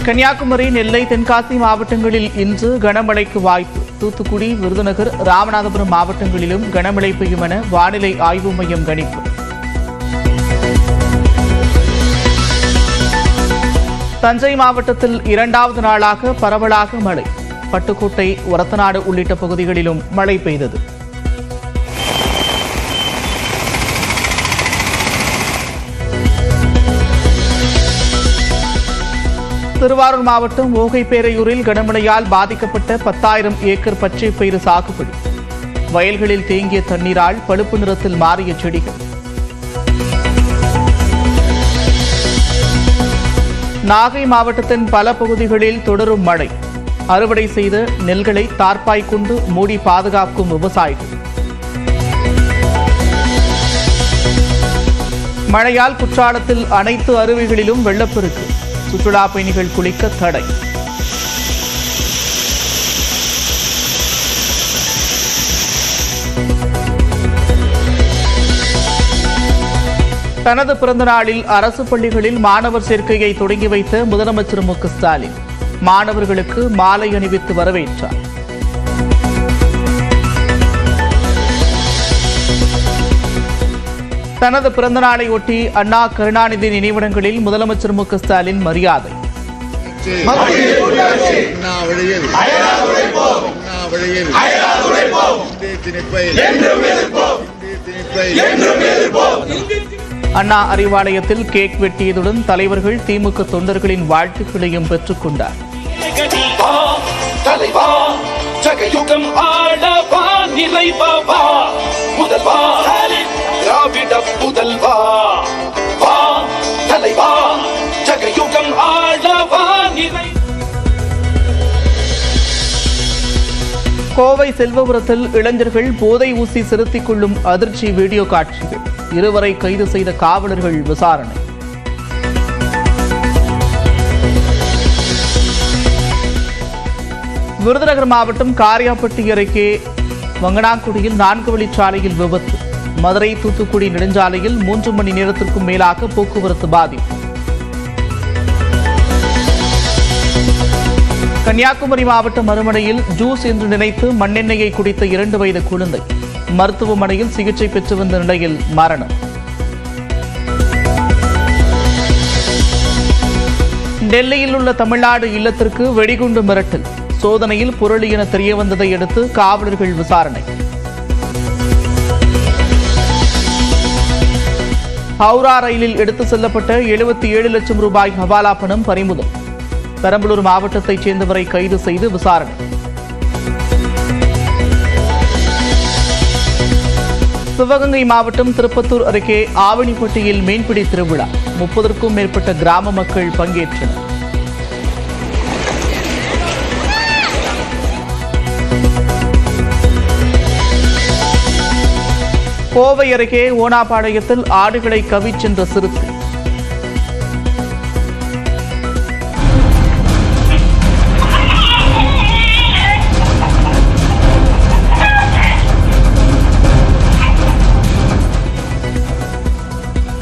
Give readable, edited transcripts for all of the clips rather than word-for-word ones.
கன்னியாகுமரி, நெல்லை, தென்காசி மாவட்டங்களில் இன்று கனமழைக்கு வாய்ப்பு. தூத்துக்குடி, விருதுநகர், ராமநாதபுரம் மாவட்டங்களிலும் கனமழை பெய்யும் என வானிலை ஆய்வு மையம் கணிப்பு. தஞ்சை மாவட்டத்தில் 2வது நாளாக பரவலாக மழை. பட்டுக்கோட்டை, ஒரத்தநாடு உள்ளிட்ட பகுதிகளிலும் மழை பெய்தது. திருவாரூர் மாவட்டம் ஓகைப்பேரையூரில் கனமழையால் பாதிக்கப்பட்ட 10,000 ஏக்கர் பச்சை பயிறு சாகுபடி. வயல்களில் தேங்கிய தண்ணீரால் பழுப்பு நிறத்தில் மாறிய செடிகள். நாகை மாவட்டத்தின் பல பகுதிகளில் தொடரும் மழை. அறுவடை செய்த நெல்களை தார்ப்பாய் கொண்டு மூடி பாதுகாக்கும் விவசாயிகள். மழையால் குற்றாலத்தில் அனைத்து அருவிகளிலும் வெள்ளப்பெருக்கு. சுற்றுலா பயணிகள் குளிக்க தடை. தனது பிறந்த நாளில் அரசு பள்ளிகளில் மாணவர் சேர்க்கையை தொடங்கி வைத்த முதலமைச்சர் மு.க.ஸ்டாலின் மாணவர்களுக்கு மாலை அணிவித்து வரவேற்றார். தனது பிறந்த நாளை ஒட்டி அண்ணா கருணாநிதி நினைவிடங்களில் முதலமைச்சர் மு.க.ஸ்டாலின் மரியாதை. அண்ணா அறிவாலயத்தில் கேக் வெட்டியதுடன் தலைவர்கள், திமுக தொண்டர்களின் வாழ்த்துக்களையும் பெற்றுக் கொண்டார். கோவை செல்வபுரத்தில் இளைஞர்கள் போதை ஊசி செலுத்திக் கொள்ளும் அதிர்ச்சி வீடியோ காட்சிகள். இருவரை கைது செய்த காவலர்கள் விசாரணை. விருதுநகர் மாவட்டம் காரியாப்பட்டி அருகே வங்கனாக்குடியில் 4 வழிச்சாலையில் விபத்து. மதுரை தூத்துக்குடி நெடுஞ்சாலையில் 3 மணி நேரத்திற்கும் மேலாக போக்குவரத்து பாதிப்பு. கன்னியாகுமரி மாவட்டம் மறுமனையில் ஜூஸ் என்று நினைத்து மண்ணெண்ணெயை குடித்த 2 வயது குழந்தை மருத்துவமனையில் சிகிச்சை பெற்று வந்த நிலையில் மரணம். டெல்லியில் உள்ள தமிழ்நாடு இல்லத்திற்கு வெடிகுண்டு மிரட்டல். சோதனையில் புரளி என தெரியவந்ததை அடுத்து காவலர்கள் விசாரணை. ஹவுரா ரயிலில் எடுத்து செல்லப்பட்ட 77 லட்சம் ரூபாய் ஹவாலா பணம் பறிமுதல். பெரம்பலூர் மாவட்டத்தைச் சேர்ந்தவரை கைது செய்து விசாரணை. சிவகங்கை மாவட்டம் திருப்பத்தூர் அருகே ஆவணிப்பட்டியில் மீன்பிடி திருவிழா. 30க்கும் மேற்பட்ட கிராம மக்கள் பங்கேற்றனர். கோவை அருகே ஓனாபாளையத்தில் ஆடுகளை கவிச் சென்ற சிறுத்தை.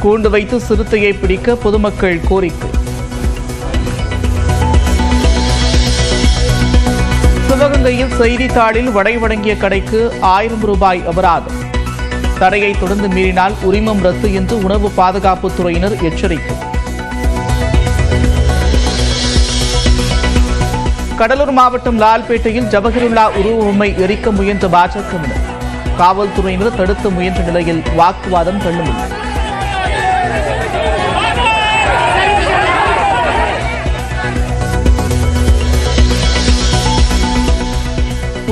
கூண்டு வைத்து சிறுத்தையை பிடிக்க பொதுமக்கள் கோரிக்கை. சிவகங்கையில் செய்தித்தாளில் வடை வழங்கிய கடைக்கு 1000 ரூபாய் அபராதம். தடையை தொடர்ந்து மீறினால் உரிமம் ரத்து என்று உணவு பாதுகாப்புத் துறையினர் எச்சரிக்கை. கடலூர் மாவட்டம் லால்பேட்டையில் ஜவஹருல்லா உருவபொம்மை எரிக்க முயன்ற பாஜகவினர். காவல்துறையினர் தடுத்து முயன்ற நிலையில் வாக்குவாதம் தள்ளுமில்லை.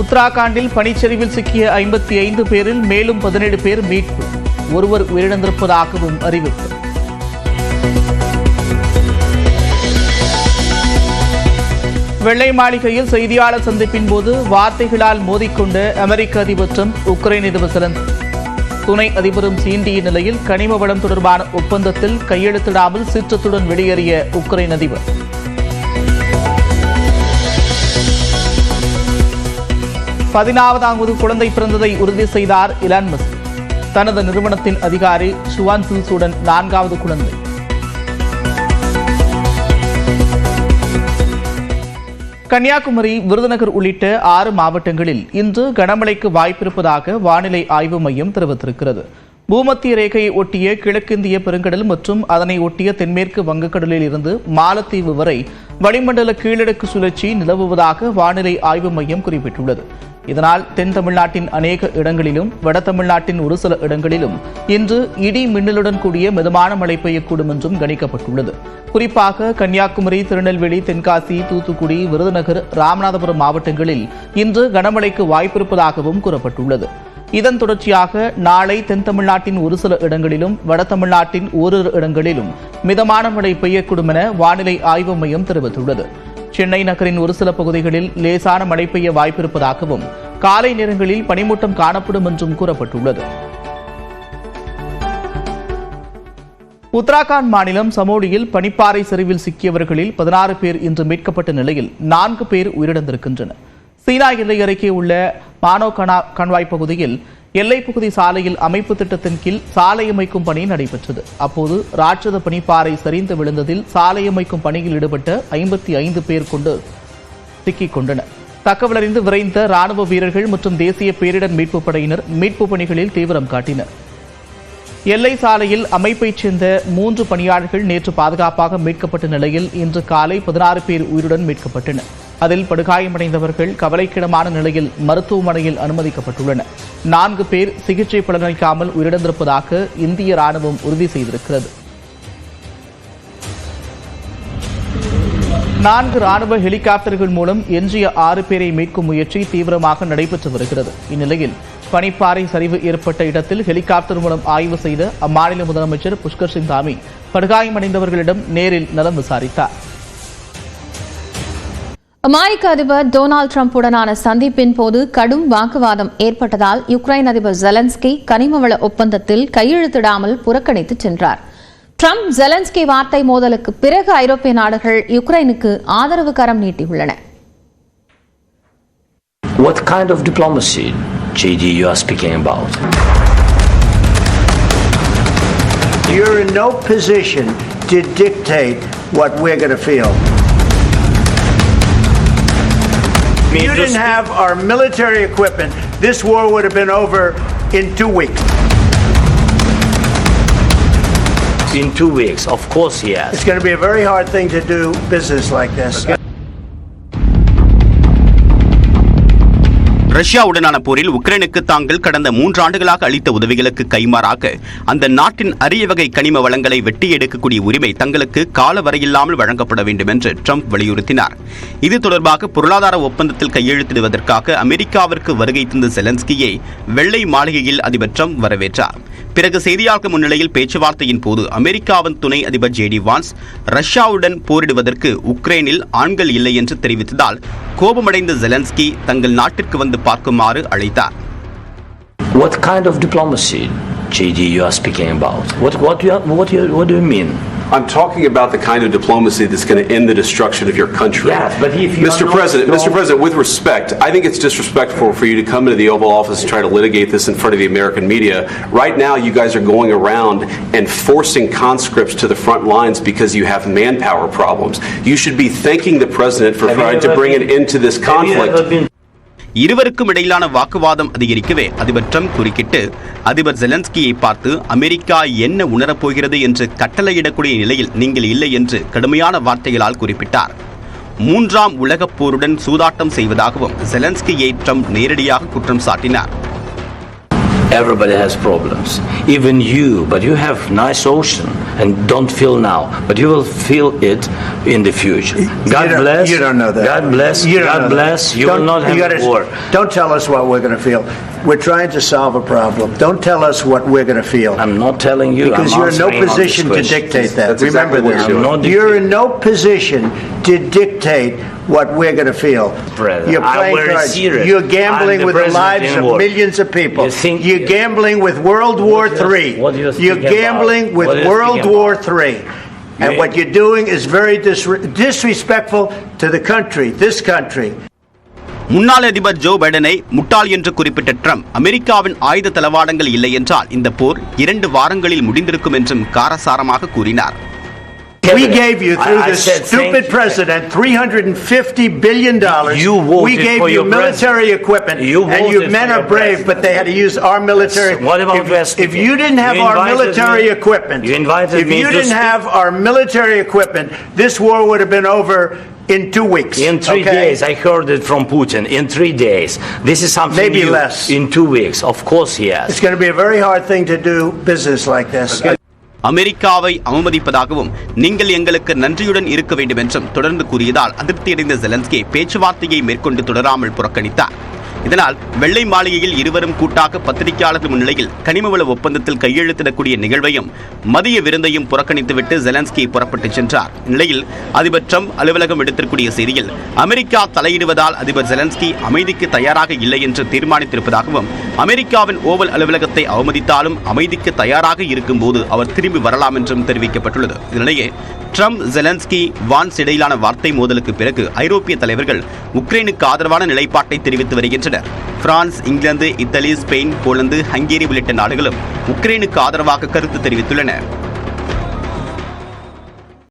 உத்தராகண்டில் பனிச்சரிவில் சிக்கிய 55 பேரில் மேலும் 17 பேர் மீட்பு. ஒருவர் உயிரிழந்திருப்பதாகவும் அறிவிப்பு. வெள்ளை மாளிகையில் செய்தியாளர் சந்திப்பின் போது வார்த்தைகளால் மோதிக்கொண்ட அமெரிக்க அதிபர் டிரம்ப், உக்ரைன் அதிபர் செலன்ஸ்கி. துணை அதிபரும் சீண்டிய நிலையில் கனிம வளம் தொடர்பான ஒப்பந்தத்தில் கையெழுத்திடாமல் சீற்றத்துடன் வெளியேறிய உக்ரைன் அதிபர். 14வது குழந்தை பிறந்ததை உறுதி செய்தார் இலான் மஸ்க். தனது நிறுவனத்தின் அதிகாரி ஷுவான் சில்ஸுடன் 4வது குழந்தை. கன்னியாகுமரி, விருதுநகர் உள்ளிட்ட 6 மாவட்டங்களில் இன்று கனமழைக்கு வாய்ப்பிருப்பதாக வானிலை ஆய்வு மையம் தெரிவித்திருக்கிறது. பூமத்திய ரேகையை ஒட்டிய கிழக்கிந்திய பெருங்கடல் மற்றும் அதனை ஒட்டிய தென்மேற்கு வங்கக்கடலில் இருந்து மாலத்தீவு வரை வளிமண்டல கீழடுக்கு சுழற்சி நிலவுவதாக வானிலை ஆய்வு மையம் குறிப்பிட்டுள்ளது. இதனால் தென் தமிழ்நாட்டின் அநேக இடங்களிலும் வட தமிழ்நாட்டின் ஒரு சில இடங்களிலும் இன்று இடி மின்னலுடன் கூடிய மிதமான மழை பெய்யக்கூடும் என்றும் கணிக்கப்பட்டுள்ளது. குறிப்பாக கன்னியாகுமரி, திருநெல்வேலி, தென்காசி, தூத்துக்குடி, விருதுநகர், ராமநாதபுரம் மாவட்டங்களில் இன்று கனமழைக்கு வாய்ப்பிருப்பதாகவும் கூறப்பட்டுள்ளது. இதன் தொடர்ச்சியாக நாளை தென் தமிழ்நாட்டின் ஒரு சில இடங்களிலும் வட தமிழ்நாட்டின் ஓரிரு இடங்களிலும் மிதமான மழை பெய்யக்கூடும் என வானிலை ஆய்வு மையம் தெரிவித்துள்ளது. சென்னை நகரின் ஒரு சில பகுதிகளில் லேசான மழை பெய்ய வாய்ப்பிருப்பதாகவும் காலை நேரங்களில் பனிமூட்டம் காணப்படும் என்றும் கூறப்பட்டுள்ளது. உத்தராகண்ட் மாநிலம் சமோலியில் பனிப்பாறை சரிவில் சிக்கியவர்களில் 16 பேர் இன்று மீட்கப்பட்ட நிலையில் 4 பேர் உயிரிழந்திருக்கின்றனர். சீனா எல்லை அருகே உள்ள மானோ கண்வாய் பகுதியில் எல்லைப்பகுதி சாலையில் அமைப்பு திட்டத்தின் கீழ் சாலை அமைக்கும் பணி நடைபெற்றது. அப்போது ராட்சத பனிப்பாறை சரிந்து விழுந்ததில் சாலை அமைக்கும் பணியில் ஈடுபட்ட 55 பேர் கொண்டு சிக்கிக் கொண்டனர். தகவலறிந்து விரைந்த ராணுவ வீரர்கள் மற்றும் தேசிய பேரிடர் மீட்புப் படையினர் மீட்புப் பணிகளில் தீவிரம் காட்டினர். எல்லை சாலையில் அமைப்பைச் சேர்ந்த 3 பணியாளர்கள் நேற்று பாதுகாப்பாக மீட்கப்பட்ட நிலையில் இன்று காலை 16 பேர் உயிருடன் மீட்கப்பட்டனர். அதில் படுகாயமடைந்தவர்கள் கவலைக்கிடமான நிலையில் மருத்துவமனையில் அனுமதிக்கப்பட்டுள்ளனர். 4 பேர் சிகிச்சை பலனளிக்காமல் உயிரிழந்திருப்பதாக இந்திய ராணுவம் உறுதி செய்திருக்கிறது. 4 ராணுவ ஹெலிகாப்டர்கள் மூலம் எஞ்சிய 6 பேரை மீட்கும் முயற்சி தீவிரமாக நடைபெற்று வருகிறது. இந்நிலையில் பனிப்பாறை சரிவு ஏற்பட்ட இடத்தில் ஹெலிகாப்டர் மூலம் ஆய்வு செய்த அம்மாநில முதலமைச்சர் புஷ்கர் சிங் தாமி படுகாயமடைந்தவர்களிடம் நேரில் நலம் விசாரித்தார். அமெரிக்க அதிபர் டொனால்டு டிரம்புடனான சந்திப்பின் போது கடும் வாக்குவாதம் ஏற்பட்டதால் யுக்ரைன் அதிபர் ஜெலன்ஸ்கி கனிமவள ஒப்பந்தத்தில் கையெழுத்திடாமல் புறக்கணித்து சென்றார். டிரம்ப் ஜெலன்ஸ்கி வார்த்தை மோதலுக்கு பிறகு ஐரோப்பிய நாடுகள் யுக்ரைனுக்கு ஆதரவு கரம் நீட்டியுள்ளன. What kind of diplomacy, JD, you are speaking about? You're in no position to dictate what we're going to feel. If you didn't have our military equipment, this war would have been over in 2 weeks. In 2 weeks, of course, yes. It's going to be a very hard thing to do business like this. ரஷ்யாவுடனான போரில் உக்ரைனுக்கு தாங்கள் கடந்த 3 ஆண்டுகளாக அளித்த உதவிகளுக்கு கைமாறாக அந்த நாட்டின் அரிய வகை கனிம வளங்களை வெட்டி எடுக்கக்கூடிய உரிமை தங்களுக்கு கால வரையில்லாமல் வழங்கப்பட வேண்டும் என்று ட்ரம்ப் வலியுறுத்தினார். இது தொடர்பாக பொருளாதார ஒப்பந்தத்தில் கையெழுத்திடுவதற்காக அமெரிக்காவிற்கு வருகை தந்த ஜெலன்ஸ்கியை வெள்ளை மாளிகையில் அதிபர் ட்ரம்ப் வரவேற்றார். பிறகு செய்தியாளர்கள் முன்னிலையில் பேச்சுவார்த்தையின் போது அமெரிக்காவின் துணை அதிபர் JD வான்ஸ் ரஷ்யாவுடன் போரிடுவதற்கு உக்ரைனில் ஆண்கள் இல்லை என்று தெரிவித்ததால் கோபமடைந்த ஜெலன்ஸ்கி தங்கள் நாட்டிற்கு வந்து பார்க்குமாறு அழைத்தார். What kind of diplomacy, JD, you are speaking about? What do you mean? I'm talking about the kind of diplomacy that's going to end the destruction of your country. Yes, but if you Mr. President, with respect, I think it's disrespectful for you to come into the Oval Office and try to litigate this in front of the American media. Right now, you guys are going around and forcing conscripts to the front lines because you have manpower problems. You should be thanking the President for trying to bring an end to this conflict. இருவருக்கும் இடையிலான வாக்குவாதம் அதிகரிக்கவே அதிபர் Trump குறுக்கிட்டு அதிபர் ஜெலன்ஸ்கியை பார்த்து America என்ன உணரப்போகிறது என்று கட்டளையிடக்கூடிய நிலையில் நீங்கள் இல்லை என்று கடுமையான வார்த்தைகளால் குறிப்பிட்டார். 3ஆம் உலகப் போருடன் சூதாட்டம் செய்வதாகவும் ஜெலன்ஸ்கியை ட்ரம்ப் நேரடியாக குற்றம் சாட்டினார். Everybody has problems, even you, but you have nice ocean and don't feel now, but you will feel it in the future. God bless. You don't know that. God bless. God bless. You will not have war. Don't tell us what we're going to feel. We're trying to solve a problem. Don't tell us what we're going to feel. I'm not telling you. Because you're in no position to dictate that. That's Remember exactly this. You're in no position to dictate what we're going to feel. You're playing cards. You're gambling with the lives of millions of people. You're gambling with World War III. You're gambling with World War III. And what you're doing is very disrespectful to the country, this country. முன்னாள் அதிபர் Joe பைடனை முட்டாள் என்று குறிப்பிட்ட Trump அமெரிக்காவின் ஆயுத தளவாடங்கள் இல்லை என்றால் இந்த போர் 2 வாரங்களில் முடிந்திருக்கும் என்றும் காரசாரமாக கூறினார். We gave you, through this stupid president, $350 billion. We gave you military equipment, and your men are brave, but they had to use our military. What about West? If you didn't have our military equipment, if you didn't have our military equipment, this war would have been over in 2 weeks. In 3 days, I heard it from Putin. In 3 days, this is something maybe new. Less. In 2 weeks, of course, yes. It's going to be a very hard thing to do business like this. அமெரிக்காவை அவமதிப்பதாகவும் நீங்கள் எங்களுக்கு நன்றியுடன் இருக்க வேண்டும் என்றும் தொடர்ந்து கூறியதால் அதிருப்தியடைந்த Zelensky பேச்சுவார்த்தையை மேற்கொண்டு தொடராமல் புறக்கணித்தார். இதனால் வெள்ளை மாளிகையில் இருவரும் கூட்டாக பத்திரிகையாளர்கள் முன்னிலையில் கனிமவள ஒப்பந்தத்தில் கையெழுத்திடக்கூடிய நிகழ்வையும் மதிய விருந்தையும் புறக்கணித்துவிட்டு ஜெலன்ஸ்கி புறப்பட்டுச் சென்றார். இந்நிலையில் அதிபர் ட்ரம்ப் அலுவலகம் எடுத்திருக்கூடிய செய்தியில் அமெரிக்கா தலையிடுவதால் அதிபர் ஜெலன்ஸ்கி அமைதிக்கு தயாராக இல்லை என்று தீர்மானித்திருப்பதாகவும் அமெரிக்காவின் ஓவல் அலுவலகத்தை அவமதித்தாலும் அமைதிக்கு தயாராக இருக்கும்போது அவர் திரும்பி வரலாம் என்றும் தெரிவிக்கப்பட்டுள்ளது. இதனிடையே ட்ரம்ப் ஜெலன்ஸ்கி வான்ஸ் இடையிலான வார்த்தை மோதலுக்கு பிறகு ஐரோப்பிய தலைவர்கள் உக்ரைனுக்கு ஆதரவான நிலைப்பாட்டை தெரிவித்து வருகின்றனர். France, England, Italy, Spain, Poland, Hungary உள்ளிட்ட நாடுகளும் உக்ரைனுக்கு ஆதரவாக கருத்து தெரிவித்துள்ளன.